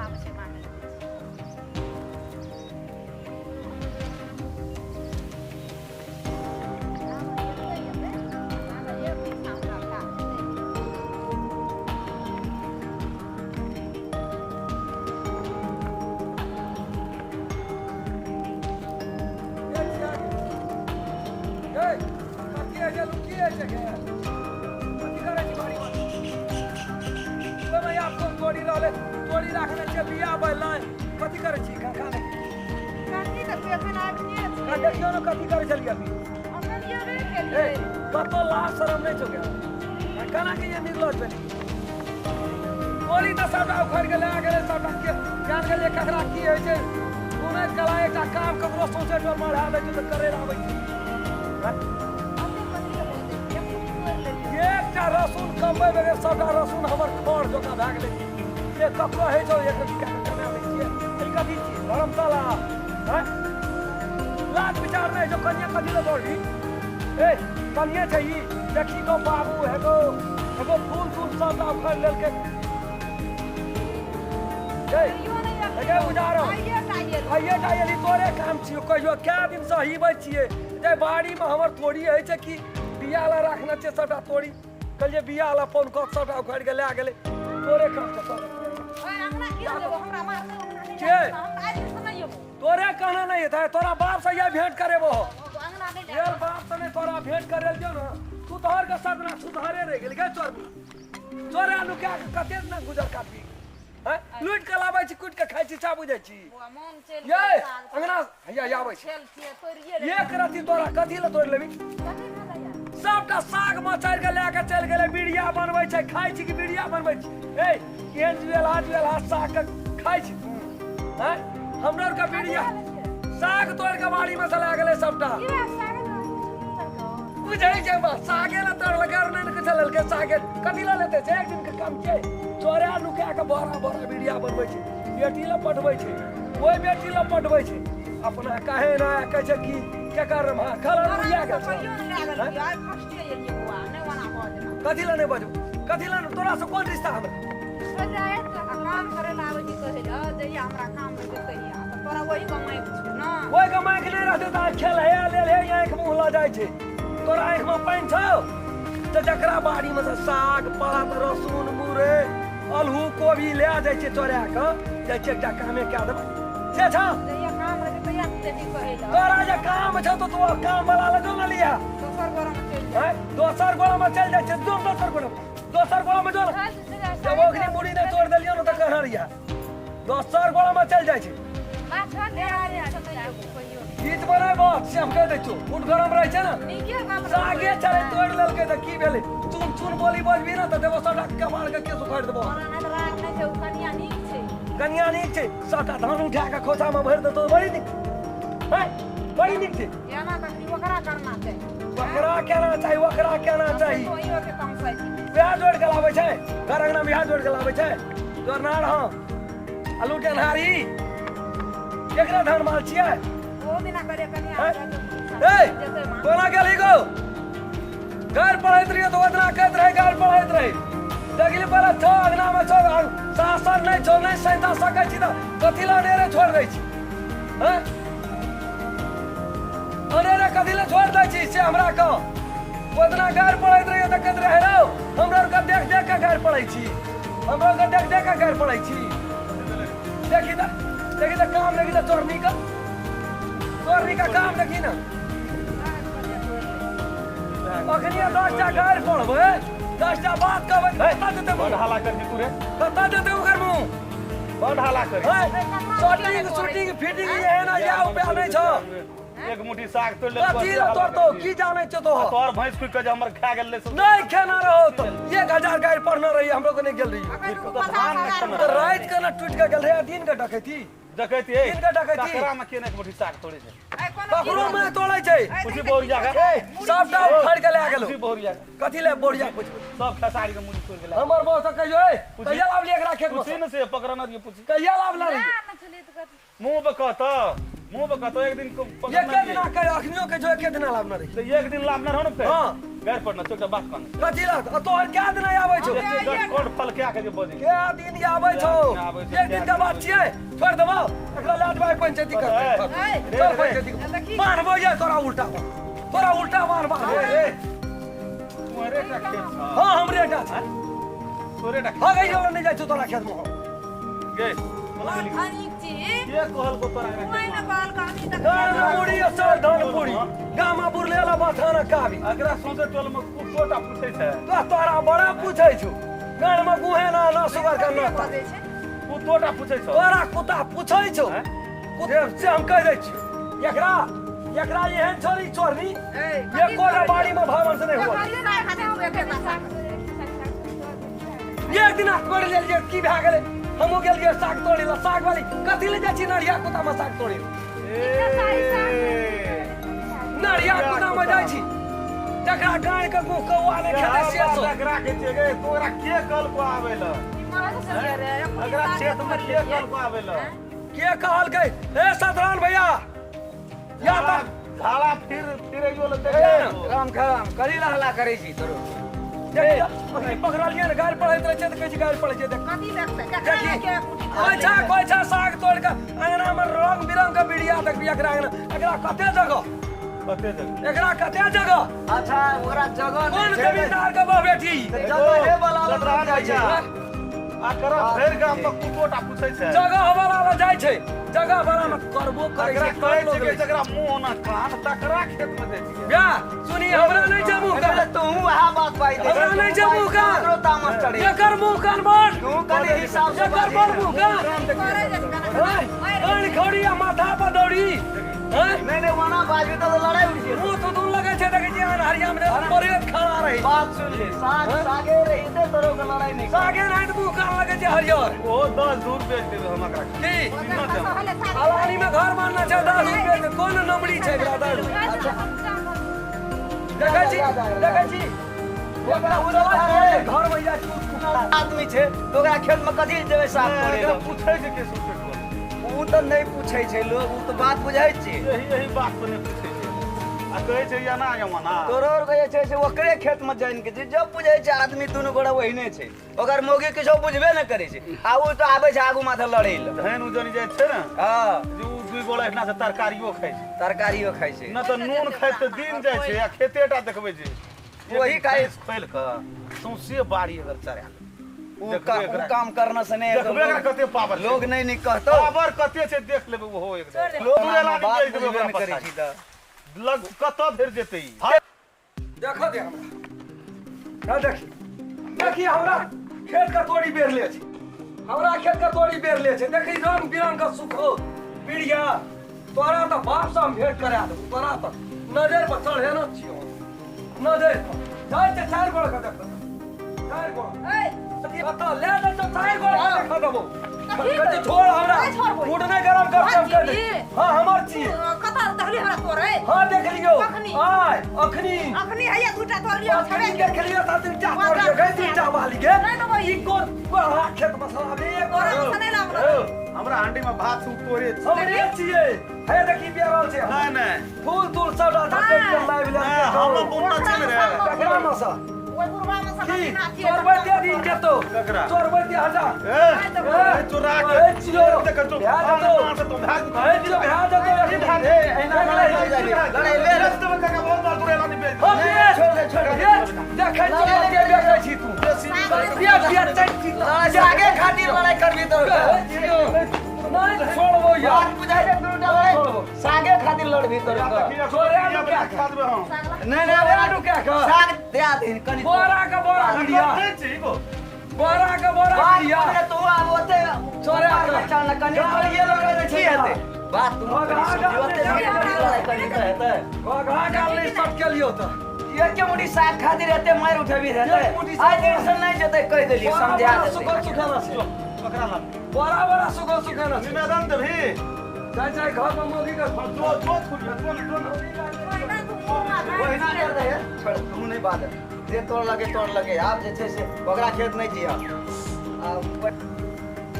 आवे छे माने तोड़ी रखने से बिया बैला कथी करे छी खाने काकी त पेसे ना आबिए का देखियो न कथी करे चली अभी अपन ये रे के लिए कतो लाज शरम नहीं छो गया काना के ये निकलो छे कोली त सबटा उखड़ के ला गेले सबटा के जान गेले ककरा की होय छे कोने कला एकटा काम ककरो सोचे तो मारा दे तो करे आबै एकटा रसून कमबै बगैर सबटा रसून हमर खर जोका भ गेले ये ककरो है जो एक करना लीजिए ई कथी छी धर्मशाला हैं लाज विचार नहीं जो कन्या कथी ले बोली ए कन्या छै ई देखी को बाबू है गो एगो फूल सब उखड़ लेल के ए लगे उजारो आइए टाइली तोरे काम छी कहियो क्या दिन से ही बच छिए जे बाड़ी में हमर तोड़ी है छै कि बिया ला रखना छै सबटा तोड़ी कल जे बिया ला फोन क सबटा उखड़ के ले गेले तोरे काम छ तोरे कहना नहीं था तोरा बाप से ये भेंट करे वो ये बाप से नहीं तोरा भेंट करे जो ना तू तोहर के साथ ना सुधारे रह गेल के चोर चोरे आलू क्या कते ना गुजर काटी हैं लूट के लाबै छी कुट के खाइ छी चा बुझै छी ये अंगना या आबै छी एक राती तोरा कथी ले तोड़ लेबी सबटा साग मचार के लेके चल गेले बिड़िया बनबै छै खाइ छी कि बिड़िया बनबै छी ए केहन जुएला साग खाइ छी हैं हमरा का बिड़िया साग तोड़ के बाड़ी में चला गेले सबटा बुझै छै बा सागे ना तोड़ लगा ने के चलल के सागे कथी ला लेते छै एक दिन के काम छै चोरा लुका के बड़ा बिड़िया बनबै छै बेटी ला पटबै छै ओइ बेटी ला पटबै छै अपना काहे ना कहै छै कि के कर मा खला बिड़िया के कथी ला नहीं बजू कथी ला तोरा से कोन रिश्ता हमरा काम करे ला आवे छी कहे ल जइया हमरा काम में कहिया तोरा वही कमाई छ ना ओइ कमाई के नहीं रहते त खेल है ले ले आंख मुंह ला जाय छै तोरा आंख में पानी छौ त जकरा बाड़ी में साग पात रसून मुरे अलहू कोबी ले आ जाय छै चोरा के जाय छै एकटा कामे के देब से छ जइया काम रे तइया से भी कहे ल तोरा जे काम छ तो काम वाला ले जो न लिया दोसर गोड़ा में चल जाय छै दोसर गोड़ा में जो जब ओखनी मुड़ी ने तोड़ देलियो न त कहां रिया दोसर गोड़ा में चल जाय छै गीत बनाय बात से हम कह दै छौ उठ गरम रहै छै ना सागे चले तोड़ लेल के त की भेले चुन चुन बोली बजबी न त देबो सबटा कमाल के केस उखाड़ देबो कन्या नीक छै सबटा धान उठा के खोचा में भर देतो बड़ी नीक है बड़ी नीक छै एना तकनी ओकरा करना छै ओकरा केना चाहि ओकरा केना चाहि ओइयो के कम छै बियाह जोड़ के लाबै छै घर अंगना बियाह जोड़ के लाबै छै जोरनार हां आलू टेनहारी एकरा धान माल छियै ओ दिना करे कन्या ए कोना गेली गो घर पढ़ैत रहियो तो ओतना कहैत रहे घर पढ़ैत रहे देखली पहले छो अंगना में छो शासन नहीं छो नहीं सैता सकै छी त कथी ला डेरे छोड़ दै छी हैं अनेरे कथी ला छोड़ दै छी से हमरा कह ओतना घर पढ़ैत रहियो त कहैत रहे रौ हमरा के देख देख के घर पढ़ै छी हमरा के देख देख के घर पढ़ै छी देखी त काम देखी त चोरनी का काम देखी ना अखनी 10टा घर पढ़बै 10टा बात कहबै कता देते बड़ हाला करके तू रे कता देते ओकर मुंह बड़ हाला करे शूटिंग फिटिंग ये है ना या उपाय नहीं छ एक मुट्ठी साग तोड़ ले कथी ला तोड़ तो की जानै छ तो तोर भैंस कुइ के हमर खा गेल ले नहीं खाना रहो तो 1000 गाड़ी पढ़ना रही हमरो को नहीं गेल रही तो रात के ना टूट के गेल रहे दिन के डकैती डकैती दिन के डकैती ककरा में केने मुट्ठी साग तोड़े छै ककरो में तोड़ै छै कुछ बोरिया के सबटा उखाड़ के ले गेलो कुछ बोरिया कथी ले बोरिया पूछ सब खसारी के मुड़ी तोड़ के ले हमर बॉस कहियो ए कहिया लाभ ले एकरा खेत में कुछ न से पकड़ना दिए पूछ कहिया लाभ ला रही मुंह पे कहत एक दिन को ये के दिन का अखनियो के जो के दिन लाभ न रही तो एक दिन लाभ न हो न हां घर पर न चोटा बात करना कथी ला तोहर क्या दिन आबै छौ कोन फल क्या के जे बोली क्या दिन आबै छौ एक दिन के बात छियै छोड़ देबो एकरा लाट भाई पंचायती करतै चल पंचायती मारबो ये तोरा उल्टा मारबा तुम्हारे का खेत था हां हमरे टा छै तोरे का हां गई जो नहीं जाय छौ तोरा खेत में गए अनिक जी ये कहल को तोरा कोई न बाल काटी तक पूरी असर धान पूरी गामा बुरलेला बाथाना काबी अगरा सोचे टोल में छोटा पूछे छै तो तोरा बड़ा पूछै छौ गाड़ में गुहे ना सुगर का ना तू तोटा पूछे छ तोरा कुत्ता पूछै छौ कुत्ता से हम कह दै छी एकरा एहन छोरी चोरनी ये कोरा बाड़ी में भवन से नहीं हुआ एक दिन तोड़ लेलिए की भए गेलै हमहु गेलिए साग तोड़े ला साग वाली कथी ले जाइ छी नरिया कुत्ता में साग तोड़े नरिया कुत्ता में जाइ छी जकरा गाय के मुंह कौआ ने खेते से सो अगरा के जे गए तोरा के कल को आवेला अगरा खेत में के कल को आवेला के कहल गई ए सतरान भैया या तक झाड़ा फिर जो लते राम करी हल्ला करे छी तोरो पकड़लिए ने गाल पड़ैत रहे छै त कहै छी गाल पड़ै छै देख अच्छा साग तोड़ के अंगना में रंग बिरंग के बिड़िया देखबी एकरा कते जगह अच्छा ओकरा जगह कौन जमींदार के बह बेटी जगह हे वाला आ कर फेर गाम में कुटोटा पूछे छै जगह वाला जाइ छै जगह वाला में करबो करे छै कहै छै कि जकरा मुंह ना कान तकरा खेत में दे दिए बे सुनी हमरा नहीं छै मुंह कान तू वहा बात पाई दे हमरा नहीं छै मुंह कान रोता मास्टर एकर मुंह कान बोल तू कनी हिसाब से एकर बोल मुंह कान खड़ी माथा पर दौड़ी नहीं वना बाजू तो लड़ाई उठ गई मुंह तो तुम लगे छै देखे छी हरिया में परे खड़ा रही बात सुन ले सागे रही ते तोरो के लड़ाई नहीं सागे नहीं तो मुंह कान लगे छै हरियर ओ 10 दूर बेच देबे हम एकरा की अलानी में घर मानना छै 10 रुपए के कोन नंबरी छै ब्रदर देखै छी ओकरा उड़वा घर में जा आदमी छै तो ओकरा खेत में कथि देबे साफ करे पूछे छै के सोचे ऊ तो नहीं पूछे छै लोग ऊ तो बात बुझाई छै यही बात पर नहीं पूछे छै आ कहै छै या ना यमना तोरो और कहै छै से ओकरे खेत में जाइन के जब बुझै छै आदमी दुनु गोड़ा ओहिने छै ओकर मौगी किछो बुझबे न करे छै आ ऊ तो आबै छै आगू माथे लड़ै ल धन उजनी जाय छै ना हां जे ऊ दुई गोड़ा इतना से तरकारियो खाय छै तरकारियो खाइ छै न तो नून खाय त दिन जाय छै या खेतेटा देखबै छै वही काहे खोल क सौंसे बाड़ी अगर चरा ऊ काम करना से नहीं देखबे अगर कते पावर लोग नहीं नहीं कहतो पावर कते छै देख लेबै ओहो एकदम लोग पूरा बात लाइन बुझबे देबै न करे छी त लग कत धर जेतै देखो दे हमरा देखी हमरा खेत का तोड़ी बेर ले छै हमरा खेत का तोड़ी बेर ले छै देखी रंग बिरंग का सुखो पीड़िया तोरा तो बाप से हम भेंट करा दे तोरा तो नजर पर चढ़े न छियो नजर पर जाय ते चार गोड़ का देख चार गोड़ बता ले दे तो चार गोड़ देख देबो कति छोड़ हमरा फूड नहीं गरम कर कर दे हां हमर छी कथा देखली हमरा तोरे हां देख लियो आय अखनी हैया दूटा तोड़ लियो छबे देख लियो त तीन चार तोड़ लियो गई तीन चार वाली के ई कोन बड़ा खेत मसाला बे तोरा नहीं लागल हमरा हांडी में भात सु तोरे हमरे छिए हे देखी बियावल छै नहीं नहीं फूल तूल सब डाटा देख के लाइव ले हम बोलना छै रे ककरा मसा ओइ बुरबा में सब की ना थी चोरबै दे दिन केतो ककरा चोरबै दे हजार ए चोरा के चियो देख तो भाग दो तो भाग ए चियो भाग दो अभी भाग ए ना लड़ाई ले रस्त में का बोल बोल तोरे लानी बेच हो बे छोड़ दे देखै तो के देखै छी तू बिया चल छी आगे खातिर लड़ाई करबी तो नहीं छोड़बो यार बुझाई दे दुटा लड़ाई सागे खातिर लड़बी तो छोरे नु क्या खाद में हम नहीं छोरे नु क्या कर साग दे दिन कनी बोरा का बोरा भिड़िया बोरा का बोरा भिड़िया तू अब ओते छोरे चल न कनी ये लोग छी हेते बात तुम ओते लड़ाई कनी कहते घोघा गाल नहीं सब के लियो त ये के मुड़ी साग खातिर रहते मार उठबी रहते आज टेंशन नहीं जते कह देली समझा दे सुखो सुखाना से पकड़ा ला बोरा बोरा सुखो सुखाना से निवेदन दे भी चाचा घर में मोदी का जो खुद तो वही ना कर दे छोड़ तू नहीं बात है जे तोड़ लगे आप जे छे से ओकरा खेत नहीं जिया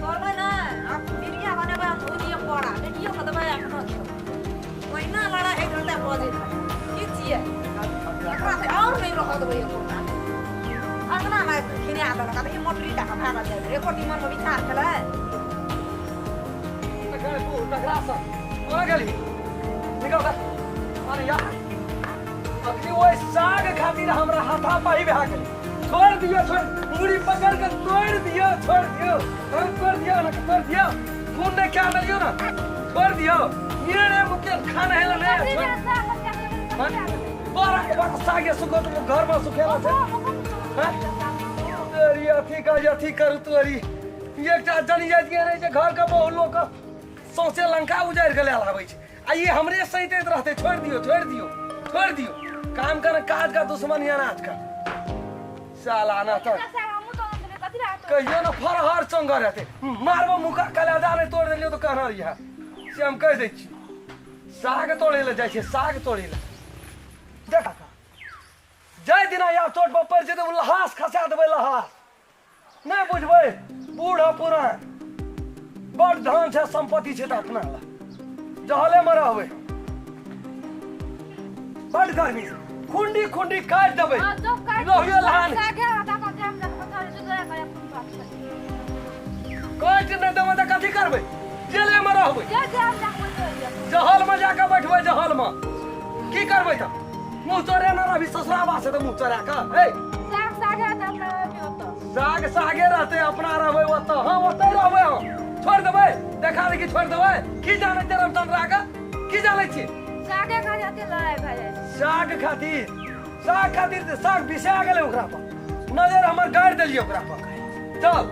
तोरबै ना आप बिरिया बनेबै हम ओनिए पड़ा देखियो कतबै अपनो ओइना लड़ा 1 घंटा बजे की छिए एकरा से और नहीं रह में आता लगा तो ये मोटरी टाका भागल जाए रे कोटी मन में विचार कला निकल अरे यार अखनी वो साग खातिर हमरा हाथा पाई भा गेल छोड़ दियो छोड़ मुड़ी पकड़ के तोड़ दियो छोड़ दियो तोड़ दियो ना तोड़ दियो खून ने क्या लियो ना छोड़ दियो ये रे मुके खाना है ना बड़ा के बड़ा साग सुको तुम घर में सुखेला से तेरी अथी करू तोरी एक जनी जात के रे घर का बहु लोग सौसे लंका उजाड़ के ले आवे छै आ ये हमरे सहित रहते छोड़ दियो काम कर काज का दुश्मन या नाच का साला ना तो कहियो ना फरहर चंगा रहते मारबो मुका कलादा ने तोड़ देलियो तो कहना रिहा से हम कह दै छी साग तोड़े ले जाय छै साग तोड़े ले देखा जय दिना या चोट पर पड़ जेते लहास खसा देबै लहास नहीं बुझबै बूढ़ा पुरान बड़ धन छै संपत्ति छै त अपना ला जहले में रहबै बड़ गर्मी खुंडी काट देबै लोहियो लहान काट नहीं देबै त कथी करबै जेले में रहबै जहल में जाके बैठबै जहल में की करबै त मुंह चोरे न रही ससुराबा से तो मुंह चोरा का साग सागे रहते अपना रहबै ओत हां ओत रहबै हम छोड़ देबै देखा दे कि छोड़ देबै की जाने तेरा चंद्रा का की जाने छी साग खातिर साग बिसा गेलै ओकरा पर नजर हमर गाड़ देलियै ओकरा पर चल